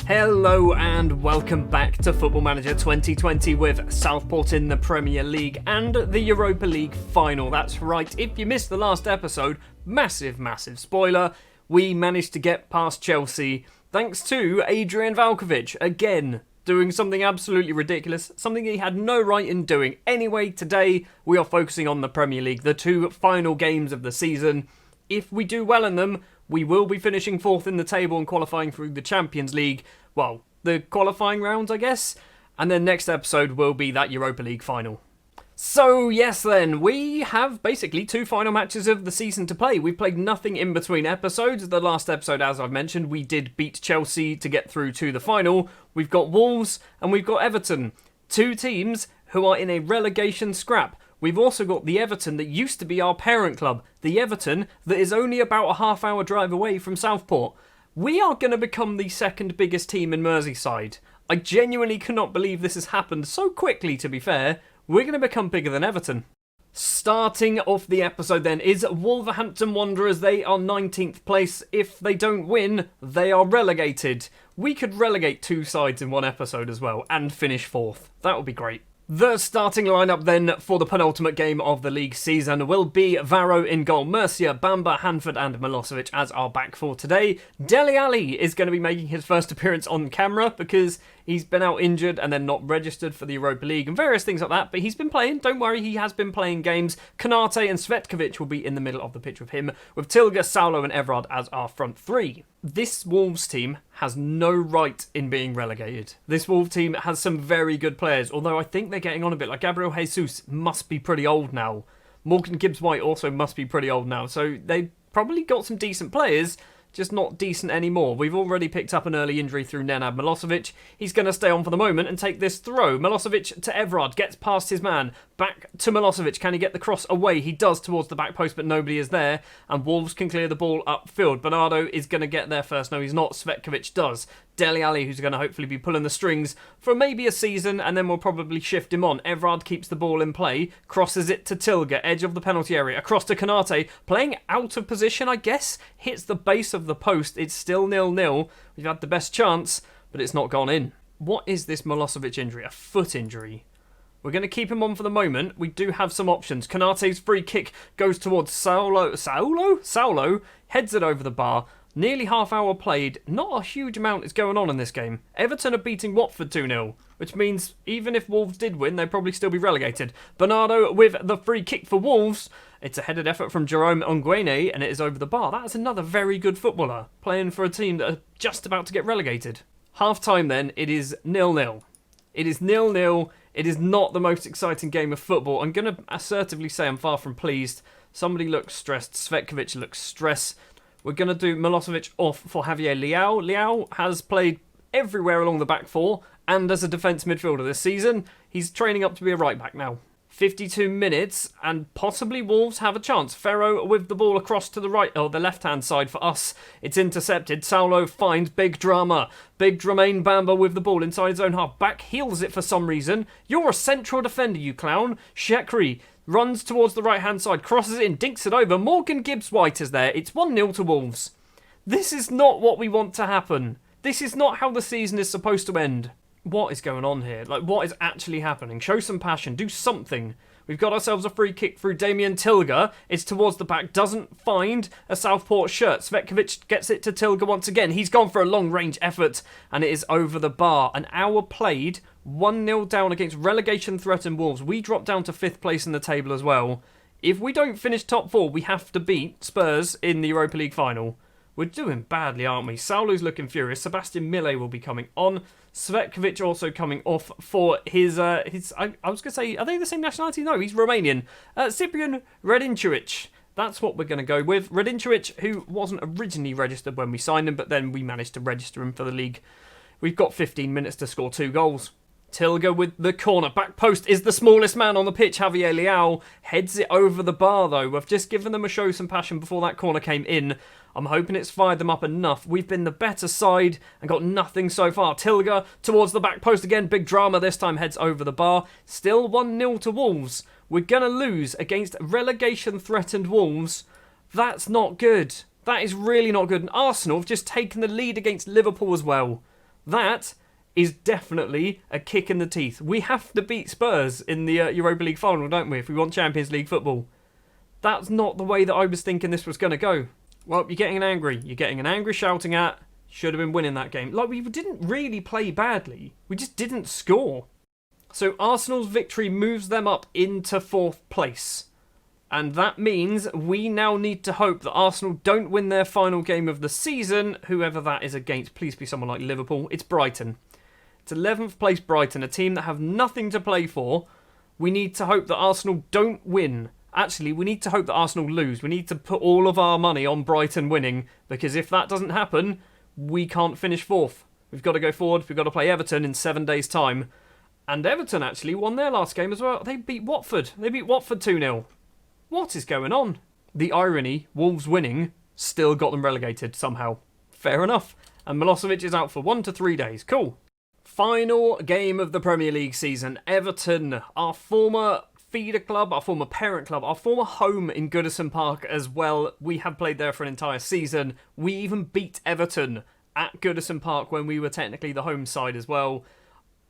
Hello and welcome back to Football Manager 2020 with Southport in the Premier League and the Europa League final. That's right, if you missed the last episode, massive spoiler, we managed to get past Chelsea thanks to Adrian Valkovic, again, doing something absolutely ridiculous, something he had no right in doing. Anyway, today we are focusing on the Premier League, the two final games of the season. If we do well in them, we will be finishing fourth in the table and qualifying through the Champions League. Well, the qualifying rounds, I guess. And then next episode will be that Europa League final. So, yes then, we have basically two final matches of the season to play. We've played nothing in between episodes. The last episode, as I've mentioned, we did beat Chelsea to get through to the final. We've got Wolves and we've got Everton. Two teams who are in a relegation scrap. We've also got the Everton that used to be our parent club. The Everton that is only about a half-hour drive away from Southport. We are going to become the second biggest team in Merseyside. I genuinely cannot believe this has happened so quickly, to be fair. We're going to become bigger than Everton. Starting off the episode then is Wolverhampton Wanderers. They are 19th place. If they don't win, they are relegated. We could relegate two sides in one episode as well and finish fourth. That would be great. The starting lineup then for the penultimate game of the league season will be Varro in goal, Mercia, Bamba, Hanford and Milosevic as our back four today. Dele Alli is going to be making his first appearance on camera because he's been out injured and then not registered for the Europa League and various things like that, but he's been playing, don't worry, he has been playing games. Konate and Svetkovic will be in the middle of the pitch with him, with Tilga, Saulo and Everard as our front three. This Wolves team has no right in being relegated. This Wolves team has some very good players, although I think they're getting on a bit. Like Gabriel Jesus must be pretty old now. Morgan Gibbs-White also must be pretty old now, so they probably got some decent players, just not decent anymore. We've already picked up an early injury through Nenad Milosevic. He's going to stay on for the moment and take this throw. Milosevic to Everard, gets past his man. Back to Milosevic. Can he get the cross away? He does towards the back post, but nobody is there. And Wolves can clear the ball upfield. Bernardo is going to get there first. No, he's not. Svetkovic does. Dele Alli, who's going to hopefully be pulling the strings for maybe a season, and then we'll probably shift him on. Everard keeps the ball in play, crosses it to Tilga, edge of the penalty area, across to Konate, playing out of position, I guess, hits the base of the post. It's still 0-0. We've had the best chance, but it's not gone in. What is this Milosevic injury? A foot injury. We're going to keep him on for the moment. We do have some options. Konate's free kick goes towards Saulo. Saulo heads it over the bar. Nearly half hour played. Not a huge amount is going on in this game. Everton are beating Watford 2-0, which means even if Wolves did win, they'd probably still be relegated. Bernardo with the free kick for Wolves. It's a headed effort from Jerome Ongwene, and it is over the bar. That's another very good footballer, playing for a team that are just about to get relegated. Half-time then, it is 0-0. It is 0-0. It is not the most exciting game of football. I'm going to assertively say I'm far from pleased. Somebody looks stressed. Svetkovic looks stressed. We're going to do Milosevic off for Javier Leao. Leao has played everywhere along the back four and as a defence midfielder this season. He's training up to be a right back now. 52 minutes and possibly Wolves have a chance. Ferro with the ball across to the right, or the left-hand side for us. It's intercepted. Saulo finds big drama. Big Dramaine Bamba with the ball inside his own half. Back heels it for some reason. You're a central defender, you clown. Shekri runs towards the right-hand side, crosses it in, dinks it over. Morgan Gibbs-White is there. It's 1-0 to Wolves. This is not what we want to happen. This is not how the season is supposed to end. What is going on here? Like, what is actually happening? Show some passion. Do something. We've got ourselves a free kick through Damien Tilga. It's towards the back. Doesn't find a Southport shirt. Svetkovic gets it to Tilga once again. He's gone for a long-range effort, and it is over the bar. An hour played. 1-0 down against relegation-threatened Wolves. We drop down to 5th place in the table as well. If we don't finish top 4, we have to beat Spurs in the Europa League final. We're doing badly, aren't we? Saulo's looking furious. Sebastian Mille will be coming on. Svetkovic also coming off for his I was going to say, are they the same nationality? No, he's Romanian. Cyprian Radinčević. That's what we're going to go with. Radinčević, who wasn't originally registered when we signed him, but then we managed to register him for the league. We've got 15 minutes to score 2 goals. Tilga with the corner. Back post is the smallest man on the pitch. Javier Leao heads it over the bar, though. We've just given them a show some passion before that corner came in. I'm hoping it's fired them up enough. We've been the better side and got nothing so far. Tilga towards the back post again. Big drama this time, heads over the bar. Still 1-0 to Wolves. We're going to lose against relegation-threatened Wolves. That's not good. That is really not good. And Arsenal have just taken the lead against Liverpool as well. That is definitely a kick in the teeth. We have to beat Spurs in the Europa League final, don't we, if we want Champions League football? That's not the way that I was thinking this was going to go. Well, you're getting an angry shouting at. Should have been winning that game. Like, we didn't really play badly. We just didn't score. So Arsenal's victory moves them up into 4th place. And that means we now need to hope that Arsenal don't win their final game of the season, whoever that is against. Please be someone like Liverpool. It's Brighton. It's 11th place Brighton, a team that have nothing to play for. We need to hope that Arsenal don't win. Actually, we need to hope that Arsenal lose. We need to put all of our money on Brighton winning, because if that doesn't happen, we can't finish 4th. We've got to go forward. We've got to play Everton in 7 days' time. And Everton actually won their last game as well. They beat Watford. They beat Watford 2-0. What is going on? The irony, Wolves winning, still got them relegated somehow. Fair enough. And Milosevic is out for 1 to 3 days. Cool. Final game of the Premier League season. Everton, our former feeder club, our former parent club, our former home in Goodison Park as well. We have played there for an entire season. We even beat Everton at Goodison Park when we were technically the home side as well.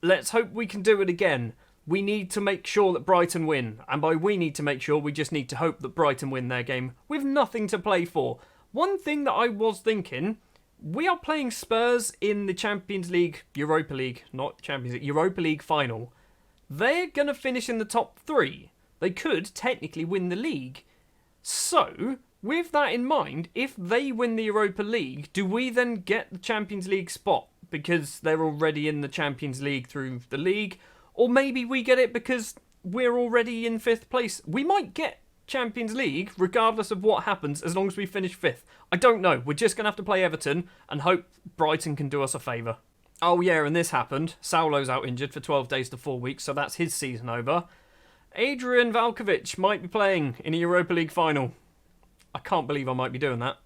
Let's hope we can do it again. We need to make sure that Brighton win. And by we need to make sure, we just need to hope that Brighton win their game with nothing to play for. One thing that I was thinking, we are playing Spurs in the Champions League, Europa League, not Champions League, Europa League final. They're going to finish in the top 3. They could technically win the league. So, with that in mind, if they win the Europa League, do we then get the Champions League spot because they're already in the Champions League through the league? Or maybe we get it because we're already in 5th place. We might get Champions League regardless of what happens as long as we finish 5th. I don't know. We're just going to have to play Everton and hope Brighton can do us a favour. Oh yeah, and this happened. Saulo's out injured for 12 days to 4 weeks, so that's his season over. Adrian Valkovic might be playing in a Europa League final. I can't believe I might be doing that.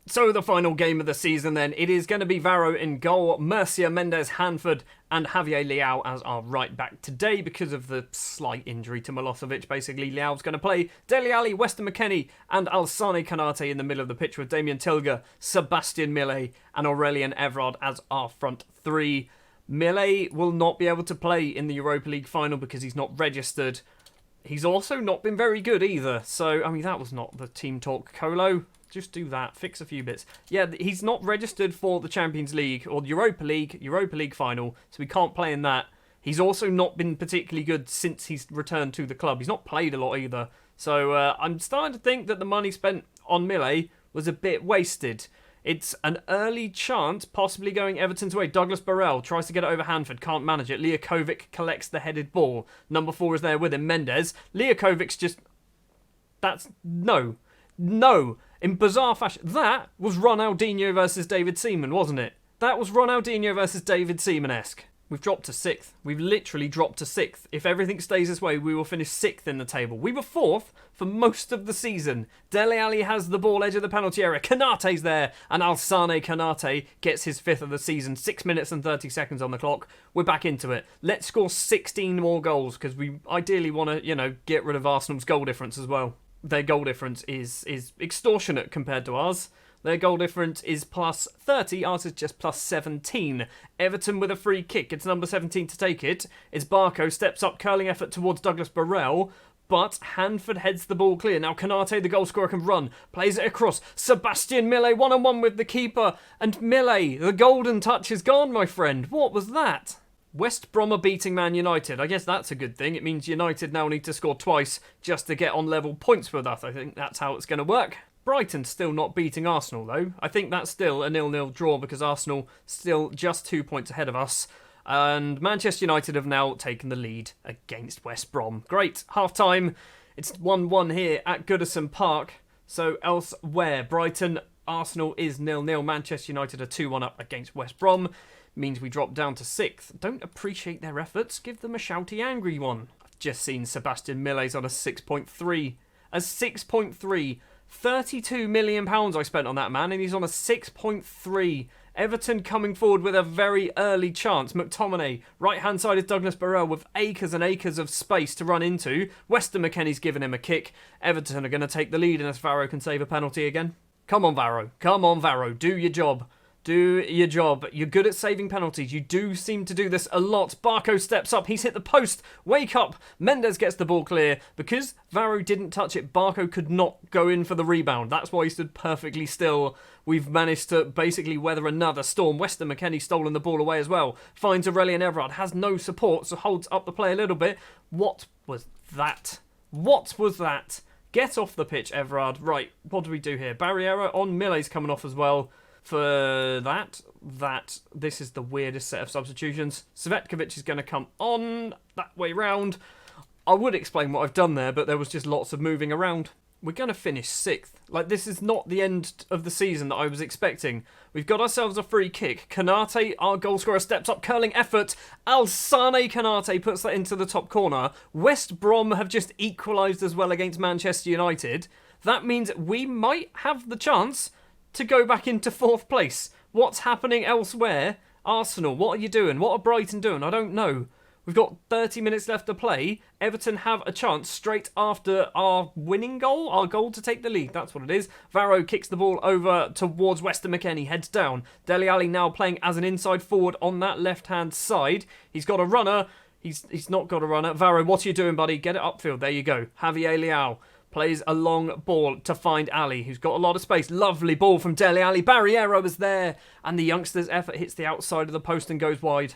So the final game of the season then, it is going to be Varro in goal, Murcia, Mendes, Hanford and Javier Leao as our right back today because of the slight injury to Milosevic. Basically, Leao's going to play Dele Alli, Weston McKennie and Alsane Kanate in the middle of the pitch with Damien Tilger, Sebastian Millet and Aurelien Everard as our front 3. Millet will not be able to play in the Europa League final because he's not registered. He's also not been very good either. So, I mean, that was not the team talk, Colo. Just do that. Fix a few bits. Yeah, he's not registered for the Champions League or the Europa League final, so we can't play in that. He's also not been particularly good since he's returned to the club. He's not played a lot either. So I'm starting to think that the money spent on Millet was a bit wasted. It's an early chance, possibly going Everton's way. Douglas Burrell tries to get it over Hanford, can't manage it. Liakovic collects the headed ball. Number 4 is there with him, Mendes. Liakovic's just... That's... No. In bizarre fashion. That was Ronaldinho versus David Seaman, wasn't it? That was Ronaldinho versus David Seaman-esque. We've dropped to 6th. We've literally dropped to 6th. If everything stays this way, we will finish 6th in the table. We were 4th for most of the season. Dele Alli has the ball edge of the penalty area. Kanate's there. And Alsane Kanate gets his 5th of the season. 6 minutes and 30 seconds on the clock. We're back into it. Let's score 16 more goals because we ideally want to, get rid of Arsenal's goal difference as well. Their goal difference is extortionate compared to ours. Their goal difference is plus 30, ours is just plus 17. Everton with a free kick, it's number 17 to take it. It's Barco, steps up, curling effort towards Douglas Burrell, but Hanford heads the ball clear. Now Kanate, the goal scorer, can run, plays it across. Sebastian Millet, 1-on-1 with the keeper, and Millet, the golden touch is gone, my friend. What was that? West Brom are beating Man United. I guess that's a good thing. It means United now need to score twice just to get on level points with us. I think that's how it's going to work. Brighton still not beating Arsenal, though. I think that's still a 0-0 draw because Arsenal still just 2 points ahead of us. And Manchester United have now taken the lead against West Brom. Great. Half-time. It's 1-1 here at Goodison Park. So elsewhere, Brighton, Arsenal is 0-0. Manchester United are 2-1 up against West Brom. Means we drop down to 6th. Don't appreciate their efforts. Give them a shouty, angry one. I've just seen Sebastian Millet's on a 6.3. A 6.3. £32 million I spent on that man, and he's on a 6.3. Everton coming forward with a very early chance. McTominay, right-hand side is Douglas Burrell with acres and acres of space to run into. Weston McKennie's giving him a kick. Everton are going to take the lead unless Varro can save a penalty again. Come on, Varro. Come on, Varro. Do your job. Do your job. You're good at saving penalties. You do seem to do this a lot. Barco steps up. He's hit the post. Wake up. Mendes gets the ball clear. Because Varro didn't touch it, Barco could not go in for the rebound. That's why he stood perfectly still. We've managed to basically weather another storm. Weston McKennie stolen the ball away as well. Finds Aurelien Everard. Has no support, so holds up the play a little bit. What was that? What was that? Get off the pitch, Everard. Right, what do we do here? Barriera on. Millet's coming off as well. For this is the weirdest set of substitutions. Cvetkovic is going to come on that way round. I would explain what I've done there, but there was just lots of moving around. We're going to finish 6th. Like, this is not the end of the season that I was expecting. We've got ourselves a free kick. Kanate, our goal scorer, steps up, curling effort. Alsane Kanate puts that into the top corner. West Brom have just equalised as well against Manchester United. That means we might have the chance to go back into 4th place. What's happening elsewhere? Arsenal, what are you doing? What are Brighton doing? I don't know. We've got 30 minutes left to play. Everton have a chance straight after our winning goal. Our goal to take the lead. That's what it is. Varro kicks the ball over towards Weston McKennie. Heads down. Dele Alli now playing as an inside forward on that left-hand side. He's got a runner. He's not got a runner. Varro, what are you doing, buddy? Get it upfield. There you go. Javier Leao plays a long ball to find Ali, who's got a lot of space. Lovely ball from Dele Alli. Barriero was there. And the youngster's effort hits the outside of the post and goes wide.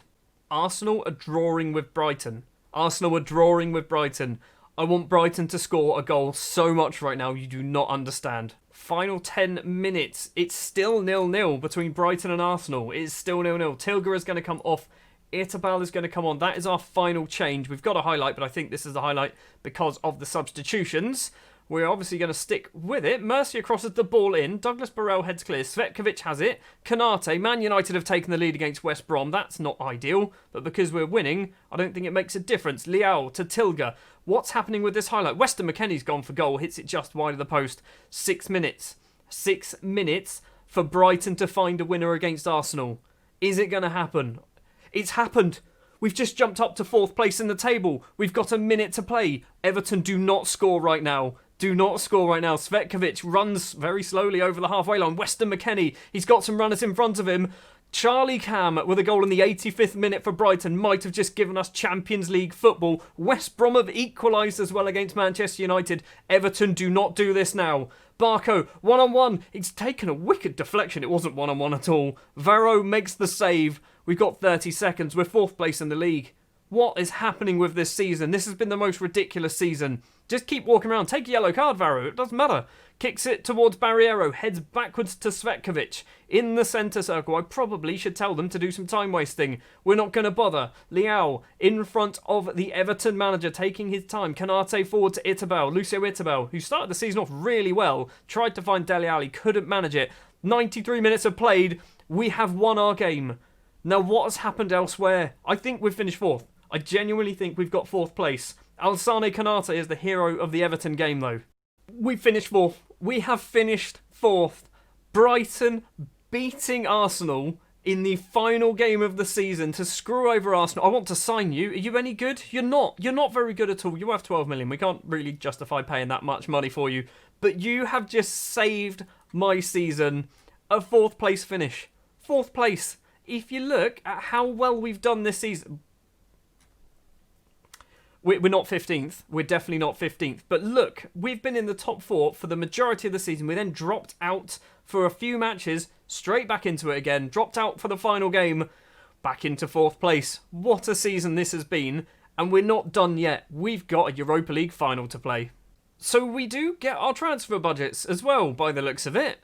Arsenal are drawing with Brighton. Arsenal are drawing with Brighton. I want Brighton to score a goal so much right now, you do not understand. Final 10 minutes. It's still 0-0 between Brighton and Arsenal. It is still 0-0. Tilger is going to come off. Itabal is going to come on. That is our final change. We've got a highlight, but I think this is the highlight because of the substitutions. We're obviously going to stick with it. Mercier crosses the ball in. Douglas Burrell heads clear. Cvetkovic has it. Kanate. Man United have taken the lead against West Brom. That's not ideal, but because we're winning, I don't think it makes a difference. Leao to Tilger. What's happening with this highlight? Weston McKennie's gone for goal. Hits it just wide of the post. 6 minutes. 6 minutes for Brighton to find a winner against Arsenal. Is it going to happen? It's happened. We've just jumped up to 4th place in the table. We've got a minute to play. Everton do not score right now. Do not score right now. Cvetkovic runs very slowly over the halfway line. Weston McKennie, he's got some runners in front of him. Charlie Cam with a goal in the 85th minute for Brighton might have just given us Champions League football. West Brom have equalised as well against Manchester United. Everton do not do this now. Barco, one-on-one. He's taken a wicked deflection. It wasn't one-on-one at all. Varro makes the save. We've got 30 seconds. We're 4th place in the league. What is happening with this season? This has been the most ridiculous season. Just keep walking around. Take a yellow card, Varro. It doesn't matter. Kicks it towards Barriero. Heads backwards to Cvetkovic. In the centre circle. I probably should tell them to do some time wasting. We're not going to bother. Leao in front of the Everton manager, taking his time. Kanate forward to Itabal. Lucio Itabal, who started the season off really well. Tried to find Dele Alli. Couldn't manage it. 93 minutes have played. We have won our game. Now, what has happened elsewhere? I think we've finished 4th. I genuinely think we've got 4th place. Alsane Kanate is the hero of the Everton game, though. We finished 4th. We have finished 4th. Brighton beating Arsenal in the final game of the season to screw over Arsenal. I want to sign you. Are you any good? You're not. You're not very good at all. You have 12 million. We can't really justify paying that much money for you. But you have just saved my season. A 4th place finish. 4th place. If you look at how well we've done this season, we're not 15th. We're definitely not 15th. But look, we've been in the top 4 for the majority of the season. We then dropped out for a few matches, straight back into it again, dropped out for the final game, back into 4th place. What a season this has been. And we're not done yet. We've got a Europa League final to play. So we do get our transfer budgets as well, by the looks of it.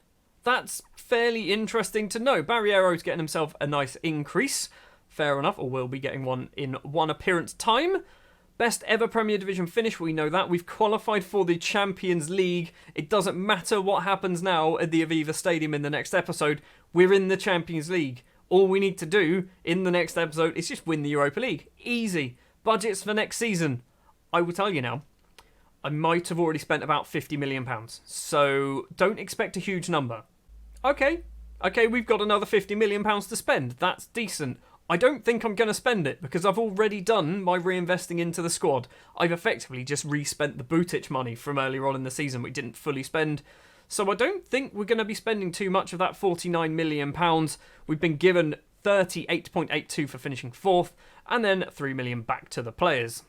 That's fairly interesting to know. Barriero's getting himself a nice increase. Fair enough, or will be getting one in one appearance time. Best ever Premier Division finish, we know that. We've qualified for the Champions League. It doesn't matter what happens now at the Aviva Stadium in the next episode. We're in the Champions League. All we need to do in the next episode is just win the Europa League. Easy. Budgets for next season. I will tell you now. I might have already spent about £50 million. So don't expect a huge number. Okay, we've got another £50 million to spend. That's decent. I don't think I'm going to spend it because I've already done my reinvesting into the squad. I've effectively just re-spent the Butic money from earlier on in the season we didn't fully spend. So I don't think we're going to be spending too much of that £49 million. We've been given 38.82 for finishing 4th, and then £3 million back to the players.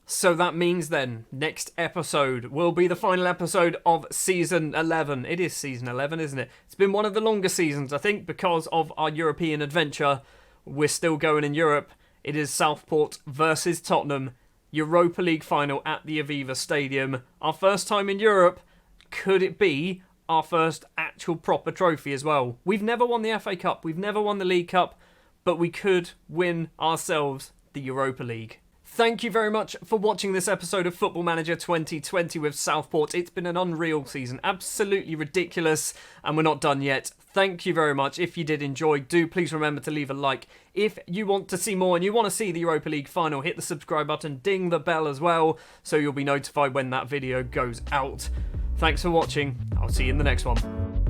So that means then, next episode will be the final episode of Season 11. It is Season 11, isn't it? It's been one of the longer seasons, I think, because of our European adventure. We're still going in Europe. It is Southport versus Tottenham, Europa League final at the Aviva Stadium. Our first time in Europe. Could it be our first actual proper trophy as well? We've never won the FA Cup, we've never won the League Cup, but we could win ourselves the Europa League. Thank you very much for watching this episode of Football Manager 2020 with Southport. It's been an unreal season, absolutely ridiculous, and we're not done yet. Thank you very much. If you did enjoy, do please remember to leave a like. If you want to see more and you want to see the Europa League final, hit the subscribe button, ding the bell as well, so you'll be notified when that video goes out. Thanks for watching. I'll see you in the next one.